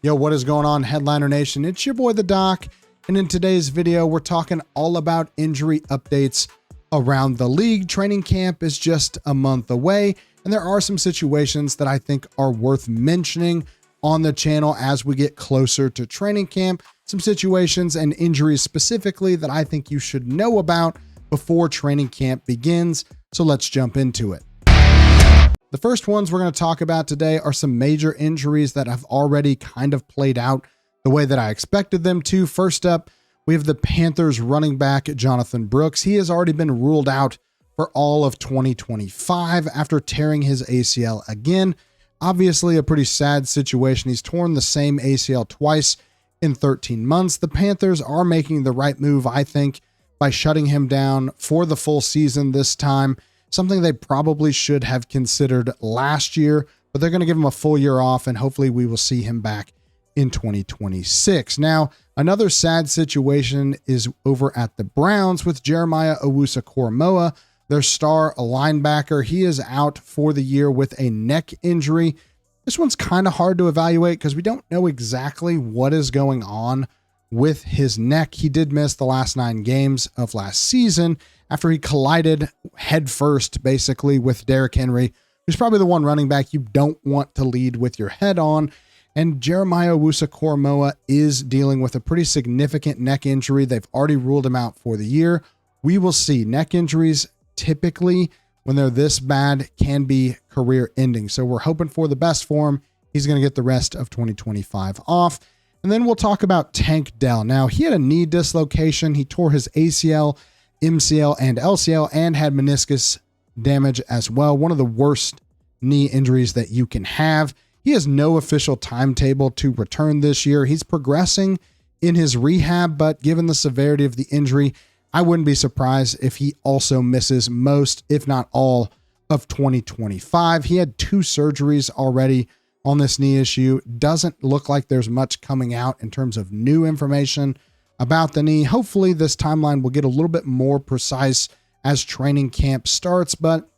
Yo, what is going on, Headliner Nation? It's your boy, the Doc, and in today's video, we're talking all about injury updates around the league. Training camp is just a month away, and there are some situations that I think are worth mentioning on the channel as we get closer to training camp. Some situations and injuries specifically that I think you should know about before training camp begins. So let's jump into it. The first ones we're going to talk about today are some major injuries that have already kind of played out the way that I expected them to. First up, we have the Panthers running back, Jonathan Brooks. He has already been ruled out for all of 2025 after tearing his ACL again. Obviously a pretty sad situation. He's torn the same ACL twice in 13 months. The Panthers are making the right move, I think, by shutting him down for the full season this time. Something they probably should have considered last year, but they're going to give him a full year off, and hopefully we will see him back in 2026. Now, another sad situation is over at the Browns with Jeremiah Owusu-Koramoah, their star linebacker. He is out for the year with a neck injury. This one's kind of hard to evaluate because we don't know exactly what is going on with his neck. He did miss the last 9 games of last season after he collided headfirst, basically, with Derrick Henry, who's probably the one running back you don't want to lead with your head on. And Jeremiah Owusu-Koramoah is dealing with a pretty significant neck injury. They've already ruled him out for the year. We will see. Neck injuries, typically, when they're this bad, can be career ending. So we're hoping for the best for him. He's going to get the rest of 2025 off. And then we'll talk about Tank Dell. Now, he had a knee dislocation. He tore his ACL, MCL, and LCL, and had meniscus damage as well. One of the worst knee injuries that you can have. He has no official timetable to return this year. He's progressing in his rehab, but given the severity of the injury, I wouldn't be surprised if he also misses most, if not all, of 2025. He had 2 surgeries already on this knee issue. Doesn't look like there's much coming out in terms of new information about the knee. Hopefully this timeline will get a little bit more precise as training camp starts, but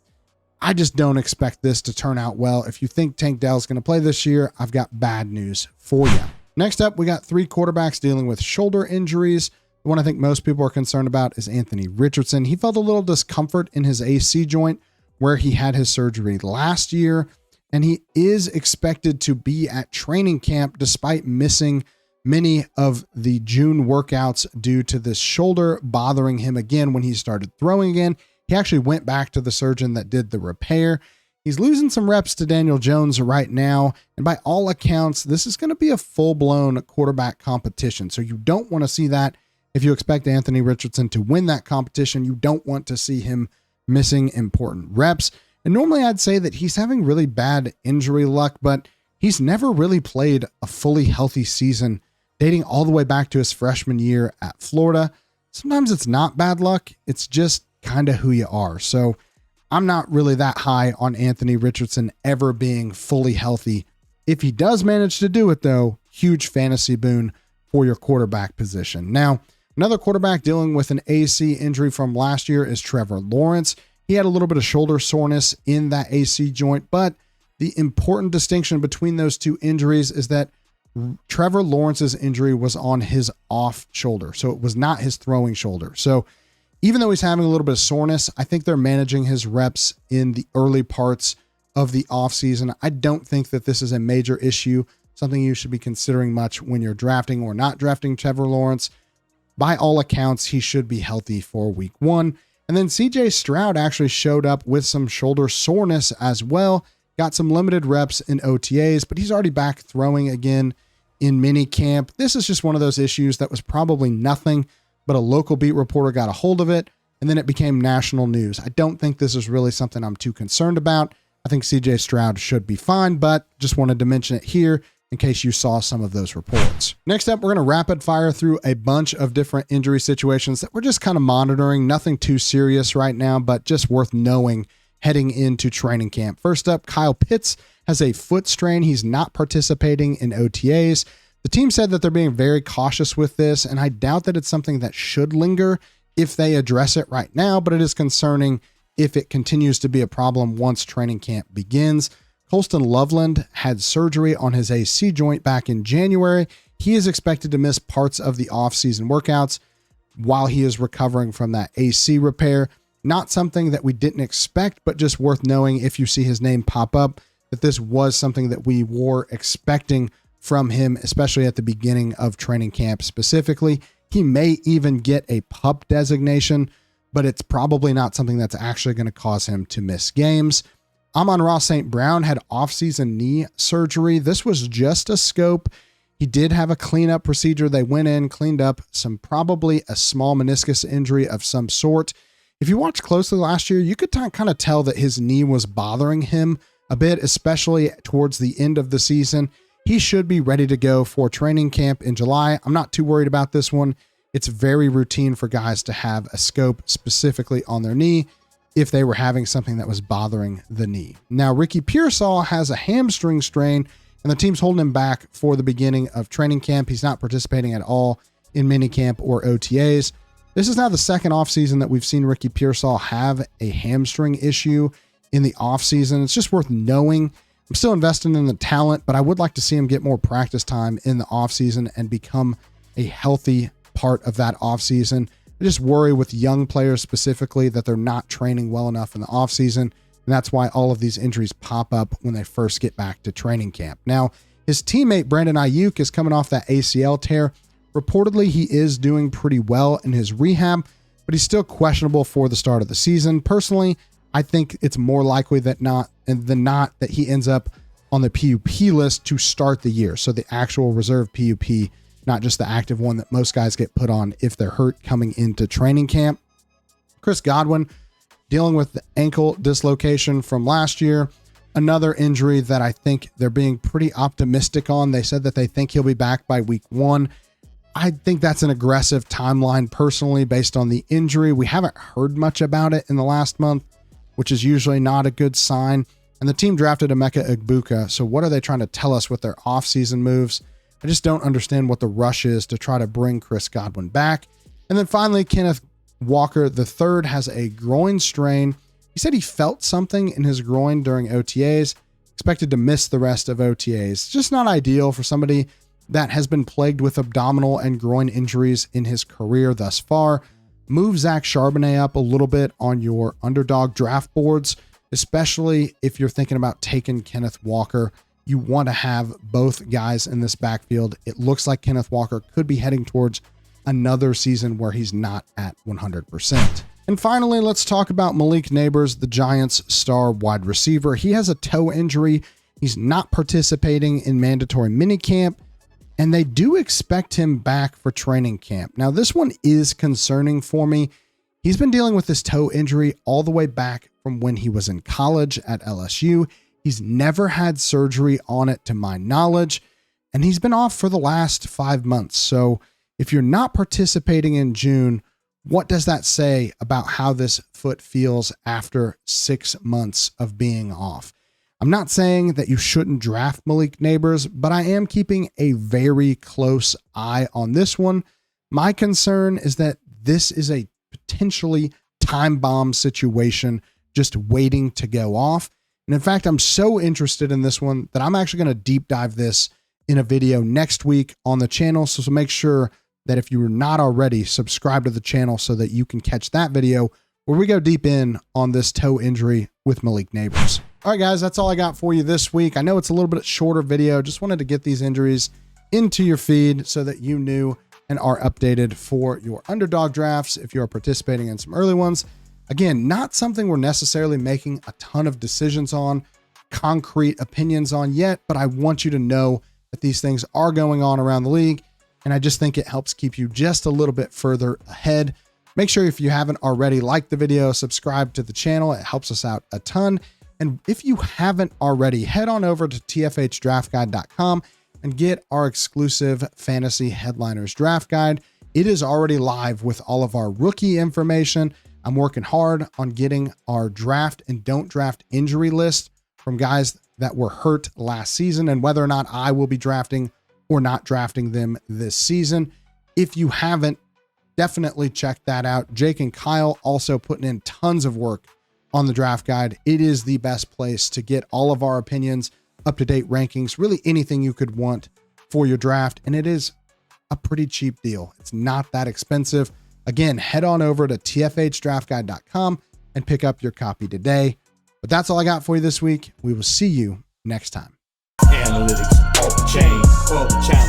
I just don't expect this to turn out well. If you think Tank Dell is going to play this year, I've got bad news for you. Next up, we got 3 quarterbacks dealing with shoulder injuries. The one I think most people are concerned about is Anthony Richardson. He felt a little discomfort in his AC joint where he had his surgery last year, and he is expected to be at training camp despite missing many of the June workouts due to this shoulder bothering him again when he started throwing again. He actually went back to the surgeon that did the repair. He's losing some reps to Daniel Jones right now, and by all accounts, this is going to be a full-blown quarterback competition. So you don't want to see that. If you expect Anthony Richardson to win that competition, you don't want to see him missing important reps. And normally I'd say that he's having really bad injury luck, but he's never really played a fully healthy season dating all the way back to his freshman year at Florida. Sometimes it's not bad luck. It's just kind of who you are. So I'm not really that high on Anthony Richardson ever being fully healthy. If he does manage to do it, though, huge fantasy boon for your quarterback position. Now, another quarterback dealing with an AC injury from last year is Trevor Lawrence. He had a little bit of shoulder soreness in that AC joint, but the important distinction between those 2 injuries is that Trevor Lawrence's injury was on his off shoulder, so it was not his throwing shoulder. So even though he's having a little bit of soreness, I think they're managing his reps in the early parts of the offseason. I don't think that this is a major issue, something you should be considering much when you're drafting or not drafting Trevor Lawrence. By all accounts, he should be healthy for week 1. And then CJ Stroud actually showed up with some shoulder soreness as well. Got some limited reps in OTAs, but he's already back throwing again in mini camp. This is just one of those issues that was probably nothing, but a local beat reporter got a hold of it, and then it became national news. I don't think this is really something I'm too concerned about. I think CJ Stroud should be fine, but just wanted to mention it here in case you saw some of those reports. Next up, we're going to rapid fire through a bunch of different injury situations that we're just kind of monitoring. Nothing too serious right now, but just worth knowing heading into training camp. First up, Kyle Pitts has a foot strain. He's not participating in OTAs. The team said that they're being very cautious with this, and I doubt that it's something that should linger if they address it right now, but it is concerning if it continues to be a problem once training camp begins. Colston Loveland had surgery on his AC joint back in January. He is expected to miss parts of the offseason workouts while he is recovering from that AC repair. Not something that we didn't expect, but just worth knowing if you see his name pop up, that this was something that we were expecting from him, especially at the beginning of training camp specifically. He may even get a PUP designation, but it's probably not something that's actually going to cause him to miss games. Amon-Ra St. Brown had offseason knee surgery. This was just a scope. He did have a cleanup procedure. They went in, cleaned up probably a small meniscus injury of some sort. If you watched closely last year, you could kind of tell that his knee was bothering him a bit, especially towards the end of the season. He should be ready to go for training camp in July. I'm not too worried about this one. It's very routine for guys to have a scope specifically on their knee if they were having something that was bothering the knee. Now, Ricky Pearsall has a hamstring strain, and the team's holding him back for the beginning of training camp. He's not participating at all in minicamp or OTAs. This is now the second offseason that we've seen Ricky Pearsall have a hamstring issue in the offseason. It's just worth knowing. I'm still investing in the talent, but I would like to see him get more practice time in the offseason and become a healthy part of that offseason. I just worry with young players specifically that they're not training well enough in the offseason, and that's why all of these injuries pop up when they first get back to training camp. Now, his teammate Brandon Ayuk is coming off that ACL tear. Reportedly, he is doing pretty well in his rehab, but he's still questionable for the start of the season. Personally, I think it's more likely than not that he ends up on the PUP list to start the year. So the actual reserve PUP, not just the active one that most guys get put on if they're hurt coming into training camp. Chris Godwin dealing with the ankle dislocation from last year. Another injury that I think they're being pretty optimistic on. They said that they think he'll be back by week 1. I think that's an aggressive timeline personally based on the injury. We haven't heard much about it in the last month, which is usually not a good sign. And the team drafted Emeka Egbuka. So what are they trying to tell us with their offseason moves? I just don't understand what the rush is to try to bring Chris Godwin back. And then finally, Kenneth Walker III has a groin strain. He said he felt something in his groin during OTAs, expected to miss the rest of OTAs. Just not ideal for somebody that has been plagued with abdominal and groin injuries in his career thus far. Move Zach Charbonnet up a little bit on your underdog draft boards, especially if you're thinking about taking Kenneth Walker. You want to have both guys in this backfield. It looks like Kenneth Walker could be heading towards another season where he's not at 100%. And finally, let's talk about Malik Nabers, the Giants' star wide receiver. He has a toe injury. He's not participating in mandatory minicamp, and they do expect him back for training camp. Now, this one is concerning for me. He's been dealing with this toe injury all the way back from when he was in college at LSU. He's never had surgery on it to my knowledge, and he's been off for the last 5 months. So if you're not participating in June, what does that say about how this foot feels after 6 months of being off? I'm not saying that you shouldn't draft Malik Nabers, but I am keeping a very close eye on this one. My concern is that this is a potentially time bomb situation just waiting to go off. And in fact, I'm so interested in this one that I'm actually going to deep dive this in a video next week on the channel. So make sure that if you are not already, subscribe to the channel so that you can catch that video where we go deep in on this toe injury with Malik Nabers. All right, guys, that's all I got for you this week. I know it's a little bit shorter video. Just wanted to get these injuries into your feed so that you knew and are updated for your underdog drafts if you are participating in some early ones. Again, not something we're necessarily making a ton of decisions on, concrete opinions on yet, but I want you to know that these things are going on around the league, and I just think it helps keep you just a little bit further ahead. Make sure if you haven't already, like the video, subscribe to the channel. It helps us out a ton. And if you haven't already, head on over to tfhdraftguide.com and get our exclusive Fantasy Headliners Draft Guide. It is already live with all of our rookie information. I'm working hard on getting our draft and don't draft injury list from guys that were hurt last season and whether or not I will be drafting or not drafting them this season. If you haven't, definitely check that out. Jake and Kyle also putting in tons of work on the draft guide. It is the best place to get all of our opinions, up-to-date rankings, really anything you could want for your draft. And it is a pretty cheap deal. It's not that expensive. Again, head on over to tfhdraftguide.com and pick up your copy today. But that's all I got for you this week. We will see you next time. Analytics off the chain,